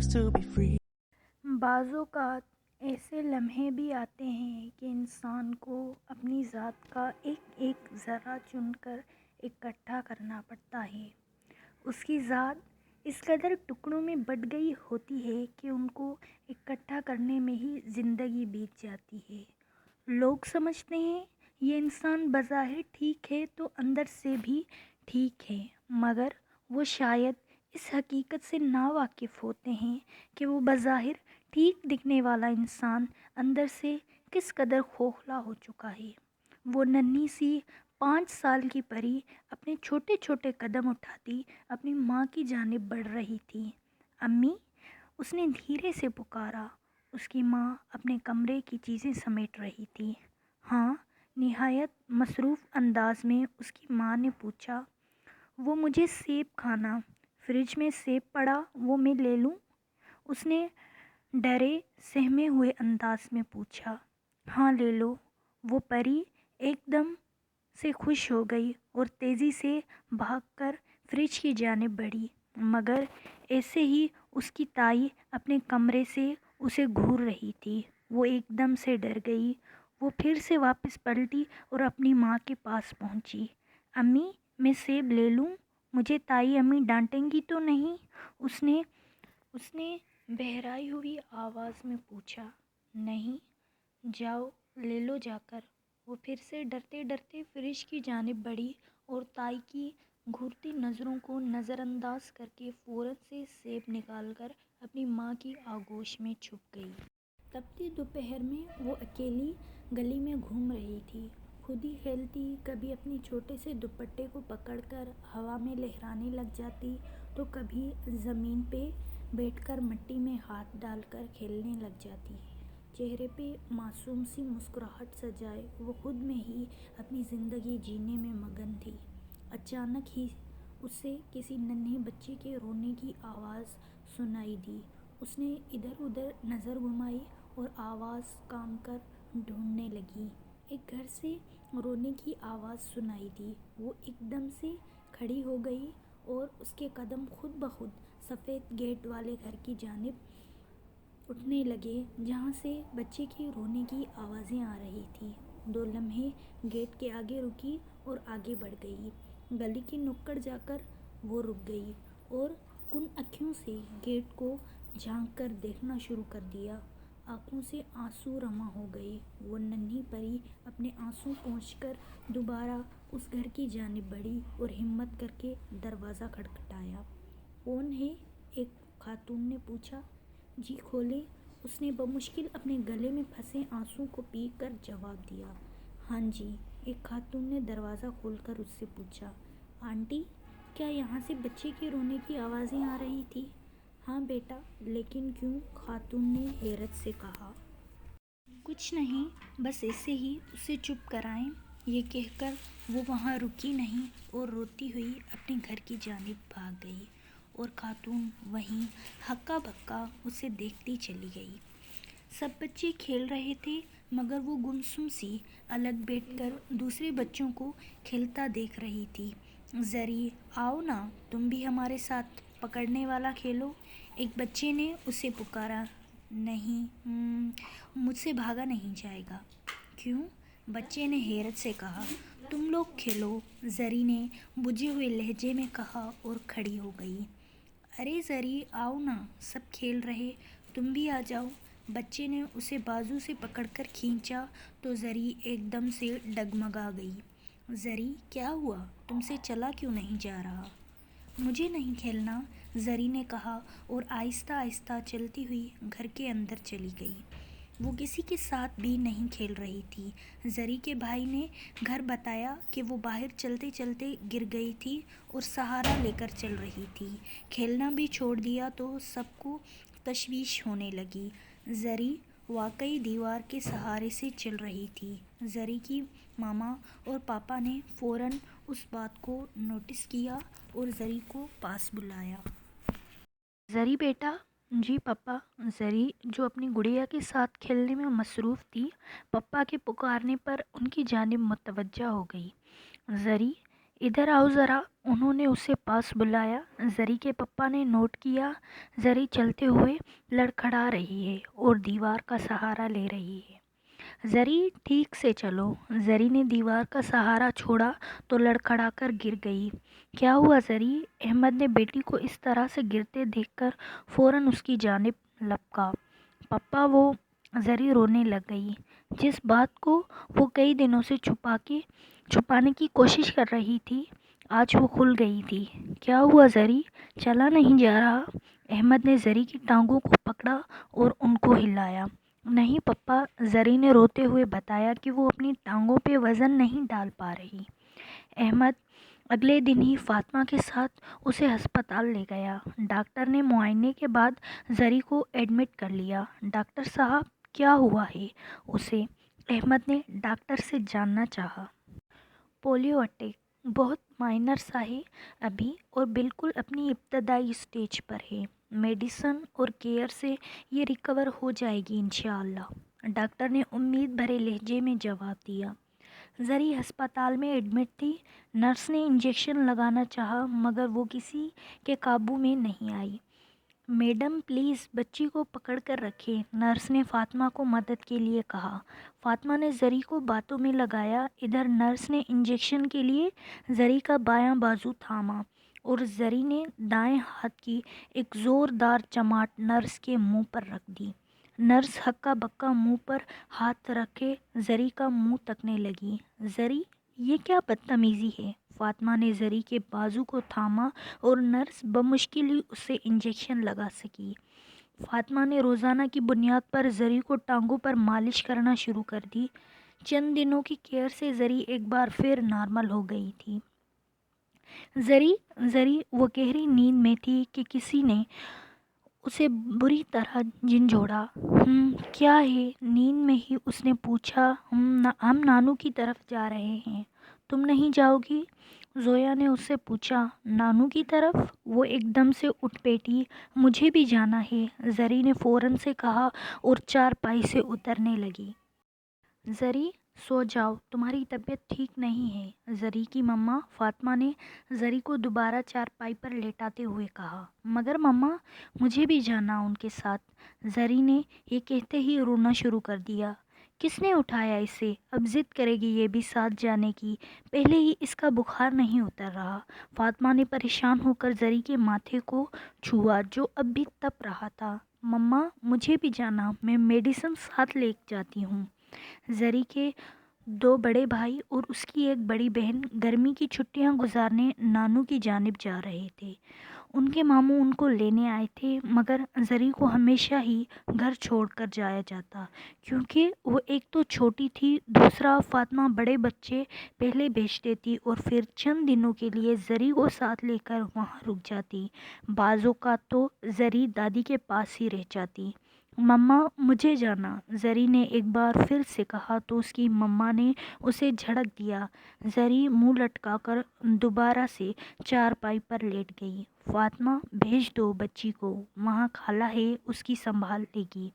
deserves to be free. بعض اوقات ایسے لمحے بھی آتے ہیں کہ انسان کو اپنی ذات کا ایک ایک ذرہ چن کر اکٹھا کرنا پڑتا ہے۔ اس کی ذات اس قدر ٹکڑوں میں بٹ گئی ہوتی ہے کہ ان کو اکٹھا کرنے میں ہی زندگی بیت جاتی ہے۔ لوگ سمجھتے ہیں یہ انسان بظاہر ٹھیک ہے تو اندر سے بھی ٹھیک ہے، مگر وہ شاید اس حقیقت سے ناواقف ہوتے ہیں کہ وہ بظاہر ٹھیک دکھنے والا انسان اندر سے کس قدر کھوکھلا ہو چکا ہے۔ وہ ننھی سی 5 سال کی پری اپنے چھوٹے چھوٹے قدم اٹھاتی اپنی ماں کی جانب بڑھ رہی تھی۔ امی، اس نے دھیرے سے پکارا۔ اس کی ماں اپنے کمرے کی چیزیں سمیٹ رہی تھی۔ ہاں، نہایت مصروف انداز میں اس کی ماں نے پوچھا۔ وہ مجھے سیب کھانا، فریج میں سیب پڑا، وہ میں لے لوں؟ اس نے ڈرے سہمے ہوئے انداز میں پوچھا۔ ہاں لے لو۔ وہ پری ایک دم سے خوش ہو گئی اور تیزی سے بھاگ کر فریج کی جانب بڑھی، مگر ایسے ہی اس کی تائی اپنے کمرے سے اسے گھور رہی تھی۔ وہ ایک دم سے ڈر گئی۔ وہ پھر سے واپس پلٹی اور اپنی ماں کے پاس پہنچی۔ امی، میں سیب لے لوں؟ مجھے تائی امی ڈانٹیں گی تو نہیں؟ اس نے بہرائی ہوئی آواز میں پوچھا۔ نہیں، جاؤ لے لو جا کر۔ وہ پھر سے ڈرتے ڈرتے فریج کی جانب بڑھی اور تائی کی گھورتی نظروں کو نظر انداز کر کے فوراً سے سیب نکال کر اپنی ماں کی آغوش میں چھپ گئی۔ تپتی دوپہر میں وہ اکیلی گلی میں گھوم رہی تھی، خود ہی کھیلتی، کبھی اپنے چھوٹے سے دوپٹے کو پکڑ کر ہوا میں لہرانے لگ جاتی تو کبھی زمین پہ بیٹھ کر مٹی میں ہاتھ ڈال کر کھیلنے لگ جاتی۔ چہرے پہ معصوم سی مسکراہٹ سجائے وہ خود میں ہی اپنی زندگی جینے میں مگن تھی۔ اچانک ہی اسے کسی ننھے بچے کے رونے کی آواز سنائی دی۔ اس نے ادھر ادھر نظر گھمائی اور آواز کام کر ڈھونڈنے لگی۔ ایک گھر سے رونے کی آواز سنائی دی۔ وہ ایک دم سے کھڑی ہو گئی اور اس کے قدم خود بخود سفید گیٹ والے گھر کی جانب اٹھنے لگے جہاں سے بچے کے رونے کی آوازیں آ رہی تھیں۔ 2 لمحے گیٹ کے آگے رکی اور آگے بڑھ گئی۔ گلی کی نکڑ جا کر وہ رک گئی اور کن آنکھوں سے گیٹ کو جھانک کر دیکھنا شروع کر دیا۔ آنکھوں سے آنسو رواں ہو گئے۔ وہ ننھی پری اپنے آنسو پونچھ کر دوبارہ اس گھر کی جانب بڑھی اور ہمت کر کے دروازہ کھٹکھٹایا۔ کون ہے؟ ایک خاتون نے پوچھا۔ جی کھولیں۔ اس نے بمشکل اپنے گلے میں پھنسے آنسو کو پی کر جواب دیا۔ ہاں جی، ایک خاتون نے دروازہ کھول کر اس سے پوچھا۔ آنٹی، کیا یہاں سے بچے کے رونے کی آوازیں آ رہی تھی؟ ہاں بیٹا، لیکن کیوں؟ خاتون نے حیرت سے کہا۔ کچھ نہیں، بس ایسے ہی اسے چپ کرائیں۔ یہ کہہ کر وہ وہاں رکی نہیں اور روتی ہوئی اپنے گھر کی جانب بھاگ گئی اور خاتون وہیں ہکا بکا اسے دیکھتی چلی گئی۔ سب بچے کھیل رہے تھے مگر وہ گمسم سی الگ بیٹھ کر دوسرے بچوں کو کھیلتا دیکھ رہی تھی۔ زری، آؤ نا، تم بھی ہمارے ساتھ پکڑنے والا کھیلو، ایک بچے نے اسے پکارا۔ نہیں، مجھ سے بھاگا نہیں جائے گا۔ کیوں؟ بچے نے حیرت سے کہا۔ تم لوگ کھیلو، زری نے بجھے ہوئے لہجے میں کہا اور کھڑی ہو گئی۔ ارے زری، آؤ نا، سب کھیل رہے، تم بھی آ جاؤ۔ بچے نے اسے بازو سے پکڑ کر کھینچا تو زری ایک دم سے ڈگمگا گئی۔ زری، کیا ہوا؟ تم سے چلا کیوں نہیں جا رہا؟ مجھے نہیں کھیلنا، زری نے کہا اور آہستہ آہستہ چلتی ہوئی گھر کے اندر چلی گئی۔ وہ کسی کے ساتھ بھی نہیں کھیل رہی تھی۔ زری کے بھائی نے گھر بتایا کہ وہ باہر چلتے چلتے گر گئی تھی اور سہارا لے کر چل رہی تھی۔ کھیلنا بھی چھوڑ دیا تو سب کو تشویش ہونے لگی۔ زری واقعی دیوار کے سہارے سے چل رہی تھی۔ زری کی ماما اور پاپا نے فوراً اس بات کو نوٹس کیا اور زری کو پاس بلایا۔ زری بیٹا۔ جی پپا۔ زری، جو اپنی گڑیا کے ساتھ کھیلنے میں مصروف تھی، پپا کے پکارنے پر ان کی جانب متوجہ ہو گئی۔ زری، ادھر آؤ ذرا، انہوں نے اسے پاس بلایا۔ زری کے پپا نے نوٹ کیا۔ زری چلتے ہوئے لڑکھڑا رہی ہے اور دیوار کا سہارا لے رہی ہے۔ زری ٹھیک سے چلو۔ زری نے دیوار کا سہارا چھوڑا تو لڑکھڑا کر گر گئی۔ کیا ہوا زری؟ احمد نے بیٹی کو اس طرح سے گرتے دیکھ کر فوراً اس کی جانب لپکا۔ پپا وہ… زری رونے لگ گئی۔ جس بات کو وہ کئی دنوں سے چھپانے کی کوشش کر رہی تھی، آج وہ کھل گئی تھی۔ کیا ہوا زری؟ چلا نہیں جا رہا؟ احمد نے زری کی ٹانگوں کو پکڑا اور ان کو ہلایا۔ نہیں پپا، زری نے روتے ہوئے بتایا کہ وہ اپنی ٹانگوں پہ وزن نہیں ڈال پا رہی۔ احمد اگلے دن ہی فاطمہ کے ساتھ اسے ہسپتال لے گیا۔ ڈاکٹر نے معائنے کے بعد زری کو ایڈمٹ کر لیا۔ ڈاکٹر صاحب کیا ہوا ہے اسے؟ احمد نے ڈاکٹر سے جاننا چاہا۔ پولیو اٹیک، بہت مائنر سا ہے ابھی اور بالکل اپنی ابتدائی سٹیج پر ہے۔ میڈیسن اور کیئر سے یہ ریکور ہو جائے گی انشاءاللہ، ڈاکٹر نے امید بھرے لہجے میں جواب دیا۔ زری ہسپتال میں ایڈمٹ تھی۔ نرس نے انجیکشن لگانا چاہا مگر وہ کسی کے قابو میں نہیں آئی۔ میڈم پلیز بچی کو پکڑ کر رکھیں، نرس نے فاطمہ کو مدد کے لیے کہا۔ فاطمہ نے زری کو باتوں میں لگایا۔ ادھر نرس نے انجیکشن کے لیے زری کا بایاں بازو تھاما اور زری نے دائیں ہاتھ کی ایک زوردار چماٹ نرس کے منہ پر رکھ دی۔ نرس ہکا بکا منہ پر ہاتھ رکھے زری کا منہ تکنے لگی۔ زری، یہ کیا بدتمیزی ہے؟ فاطمہ نے زری کے بازو کو تھاما اور نرس بمشکل ہی اسے انجیکشن لگا سکی۔ فاطمہ نے روزانہ کی بنیاد پر زری کو ٹانگوں پر مالش کرنا شروع کر دی۔ چند دنوں کی کیئر سے زری ایک بار پھر نارمل ہو گئی تھی۔ زری وہ گہری نیند میں تھی کہ کسی نے اسے بری طرح جھنجھوڑا۔ کیا ہے؟ نیند میں ہی اس نے پوچھا۔ ہم نانو کی طرف جا رہے ہیں، تم نہیں جاؤ گی؟ زویا نے اس سے پوچھا۔ نانو کی طرف؟ وہ ایک دم سے اٹھ بیٹھی۔ مجھے بھی جانا ہے، زری نے فوراً سے کہا اور چارپائی سے اترنے لگی۔ زری سو جاؤ، تمہاری طبیعت ٹھیک نہیں ہے، زری کی مما فاطمہ نے زری کو دوبارہ چارپائی پر لیٹاتے ہوئے کہا۔ مگر مما، مجھے بھی جانا ان کے ساتھ، زری نے یہ کہتے ہی رونا شروع کر دیا۔ کس نے اٹھایا اسے؟ اب ضد کرے گی یہ بھی ساتھ جانے کی، پہلے ہی اس کا بخار نہیں اتر رہا۔ فاطمہ نے پریشان ہو کر زری کے ماتھے کو چھوا جو اب بھی تپ رہا تھا۔ مما مجھے بھی جانا، میں میڈیسن ساتھ لے جاتی ہوں۔ زری کے 2 بڑے بھائی اور اس کی ایک بڑی بہن گرمی کی چھٹیاں گزارنے نانو کی جانب جا رہے تھے۔ ان کے ماموں ان کو لینے آئے تھے مگر زری کو ہمیشہ ہی گھر چھوڑ کر جایا جاتا کیونکہ وہ ایک تو چھوٹی تھی، دوسرا فاطمہ بڑے بچے پہلے بھیج دیتی اور پھر چند دنوں کے لیے زری کو ساتھ لے کر وہاں رک جاتی۔ بعض اوقات تو زری دادی کے پاس ہی رہ جاتی۔ مما مجھے جانا، زری نے ایک بار پھر سے کہا تو اس کی مما نے اسے جھڑک دیا۔ زری منہ لٹکا کر دوبارہ سے چارپائی پر لیٹ گئی۔ فاطمہ بھیج دو بچی کو، وہاں خالہ ہے، اس کی سنبھال لے گی،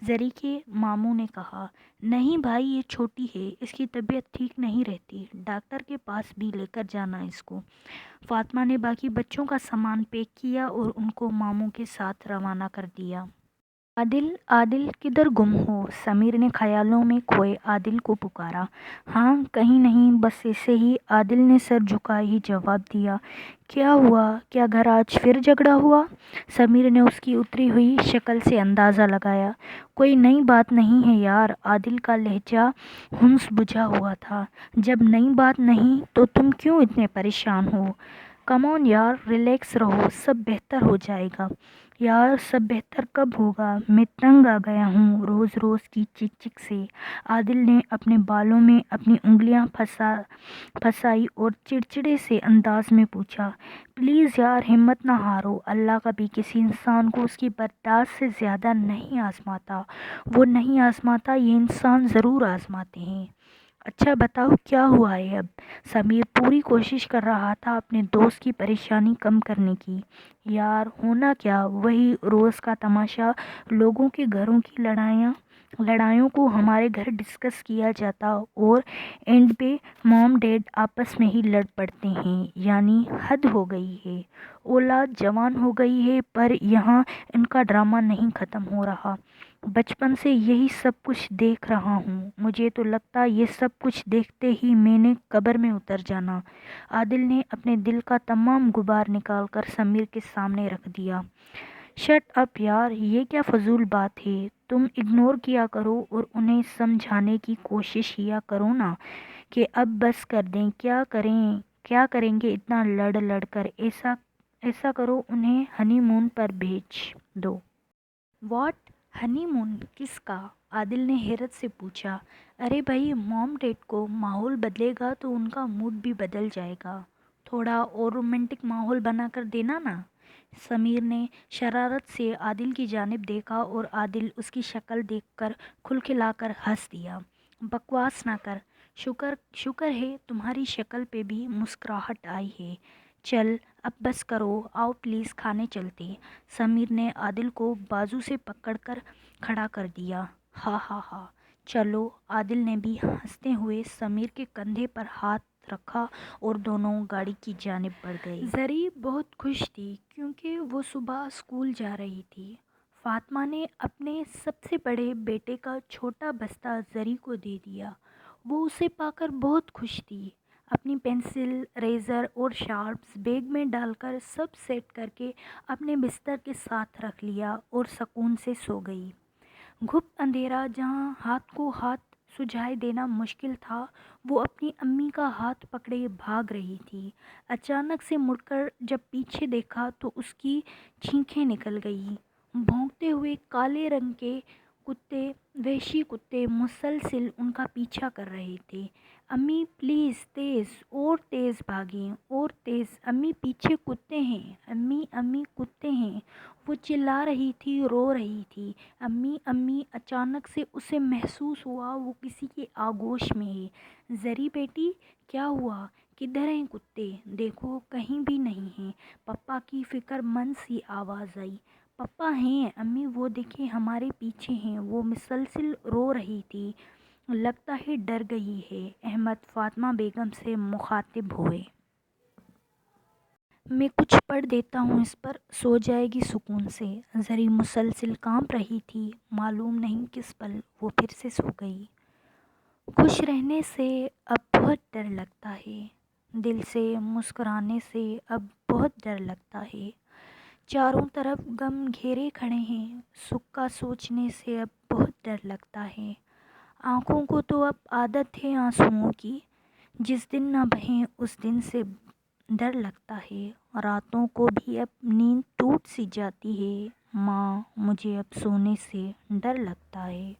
زری کے ماموں نے کہا۔ نہیں بھائی، یہ چھوٹی ہے، اس کی طبیعت ٹھیک نہیں رہتی، ڈاکٹر کے پاس بھی لے کر جانا اس کو۔ فاطمہ نے باقی بچوں کا سامان پیک کیا اور ان کو ماموں کے ساتھ روانہ کر دیا۔ عادل کدھر گم ہو؟ سمیر نے خیالوں میں کھوئے عادل کو پکارا۔ ہاں کہیں نہیں، بس ایسے ہی، عادل نے سر جھکائے ہی جواب دیا۔ کیا ہوا؟ کیا گھر آج پھر جھگڑا ہوا؟ سمیر نے اس کی اتری ہوئی شکل سے اندازہ لگایا۔ کوئی نئی بات نہیں ہے یار، عادل کا لہجہ ہنس بجھا ہوا تھا۔ جب نئی بات نہیں تو تم کیوں اتنے پریشان ہو؟ کم آن یار، ریلیکس رہو، سب بہتر ہو جائے گا۔ یار سب بہتر کب ہوگا؟ میں تنگ آ گیا ہوں روز روز کی چک چک سے۔ عادل نے اپنے بالوں میں اپنی انگلیاں پھنسائی اور چڑچڑے سے انداز میں پوچھا۔ پلیز یار ہمت نہ ہارو، اللہ کبھی کسی انسان کو اس کی برداشت سے زیادہ نہیں آزماتا، وہ نہیں آزماتا، یہ انسان ضرور آزماتے ہیں۔ اچھا بتاؤ کیا ہوا ہے اب؟ سمیر پوری کوشش کر رہا تھا اپنے دوست کی پریشانی کم کرنے کی۔ یار ہونا کیا، وہی روز کا تماشا، لوگوں کے گھروں کی لڑائیاں، لڑائیوں کو ہمارے گھر ڈسکس کیا جاتا اور اینڈ پہ موم ڈیڈ آپس میں ہی لڑ پڑتے ہیں، یعنی حد ہو گئی ہے۔ اولاد جوان ہو گئی ہے پر یہاں ان کا ڈرامہ نہیں ختم ہو رہا۔ بچپن سے یہی سب کچھ دیکھ رہا ہوں، مجھے تو لگتا یہ سب کچھ دیکھتے ہی میں نے قبر میں اتر جانا۔ عادل نے اپنے دل کا تمام غبار نکال کر سمیر کے سامنے رکھ دیا۔ شٹ اپ یار، یہ کیا فضول بات ہے؟ تم اگنور کیا کرو اور انہیں سمجھانے کی کوشش کیا کرو نا کہ اب بس کر دیں۔ کیا کریں گے اتنا لڑ لڑ کر؟ ایسا کرو انہیں ہنی مون پر بھیج دو۔ واٹ؟ ہنی مون کس کا؟ عادل نے حیرت سے پوچھا۔ ارے بھائی، موم ڈیڈ کو ماحول بدلے گا تو ان کا موڈ بھی بدل جائے گا، تھوڑا اور رومانٹک ماحول بنا کر دینا نا۔ سمیر نے شرارت سے عادل کی جانب دیکھا اور عادل اس کی شکل دیکھ کر کھلکھلا کر ہنس دیا۔ بکواس نہ کر، شکر ہے تمہاری شکل پہ بھی مسکراہٹ آئی ہے۔ چل اب بس کرو، آؤ پلیز کھانے چلتے۔ سمیر نے عادل کو بازو سے پکڑ کر کھڑا کر دیا۔ ہاں ہاں ہاں چلو۔ عادل نے بھی ہنستے ہوئے سمیر کے کندھے پر ہاتھ رکھا اور دونوں گاڑی کی جانب بڑھ گئے۔ زری بہت خوش تھی کیونکہ وہ صبح اسکول جا رہی تھی۔ فاطمہ نے اپنے سب سے بڑے بیٹے کا چھوٹا بستہ زری کو دے دیا۔ وہ اسے پا کر بہت خوش تھی۔ اپنی پنسل، ریزر اور شارپس بیگ میں ڈال کر سب سیٹ کر کے اپنے بستر کے ساتھ رکھ لیا اور سکون سے سو گئی۔ گھپ اندھیرا جہاں ہاتھ کو ہاتھ سجھائے دینا مشکل تھا، وہ اپنی امی کا ہاتھ پکڑے بھاگ رہی تھی۔ اچانک سے مڑ کر جب پیچھے دیکھا تو اس کی چینخیں نکل گئیں۔ بھونکتے ہوئے کالے رنگ کے کتے، وحشی کتے مسلسل ان کا پیچھا کر رہے تھے۔ امی پلیز، تیز اور تیز بھاگیں اور تیز، امی پیچھے کتے ہیں، امی امی کتے ہیں۔ وہ چلا رہی تھی، رو رہی تھی، امی امی۔ اچانک سے اسے محسوس ہوا وہ کسی کے آغوش میں ہے۔ زری بیٹی کیا ہوا؟ کدھر ہیں کتے؟ دیکھو کہیں بھی نہیں ہیں۔ پپا کی فکر مند سی آواز آئی۔ پپا ہیں امی، وہ دیکھیں ہمارے پیچھے ہیں۔ وہ مسلسل رو رہی تھی، لگتا ہے ڈر گئی ہے۔ احمد فاطمہ بیگم سے مخاطب ہوئے۔ میں کچھ پڑھ دیتا ہوں اس پر، سو جائے گی سکون سے۔ زری مسلسل کانپ رہی تھی، معلوم نہیں کس پل وہ پھر سے سو گئی۔ خوش رہنے سے اب بہت ڈر لگتا ہے، دل سے مسکرانے سے اب بہت ڈر لگتا ہے۔ چاروں طرف غم گھیرے کھڑے ہیں، سکھ کا سوچنے سے اب بہت ڈر لگتا ہے۔ آنکھوں کو تو اب عادت ہے آنسوؤں کی، جس دن نہ بہیں اس دن سے ڈر لگتا ہے۔ راتوں کو بھی اب نیند ٹوٹ سی جاتی ہے، ماں مجھے اب سونے سے ڈر لگتا ہے۔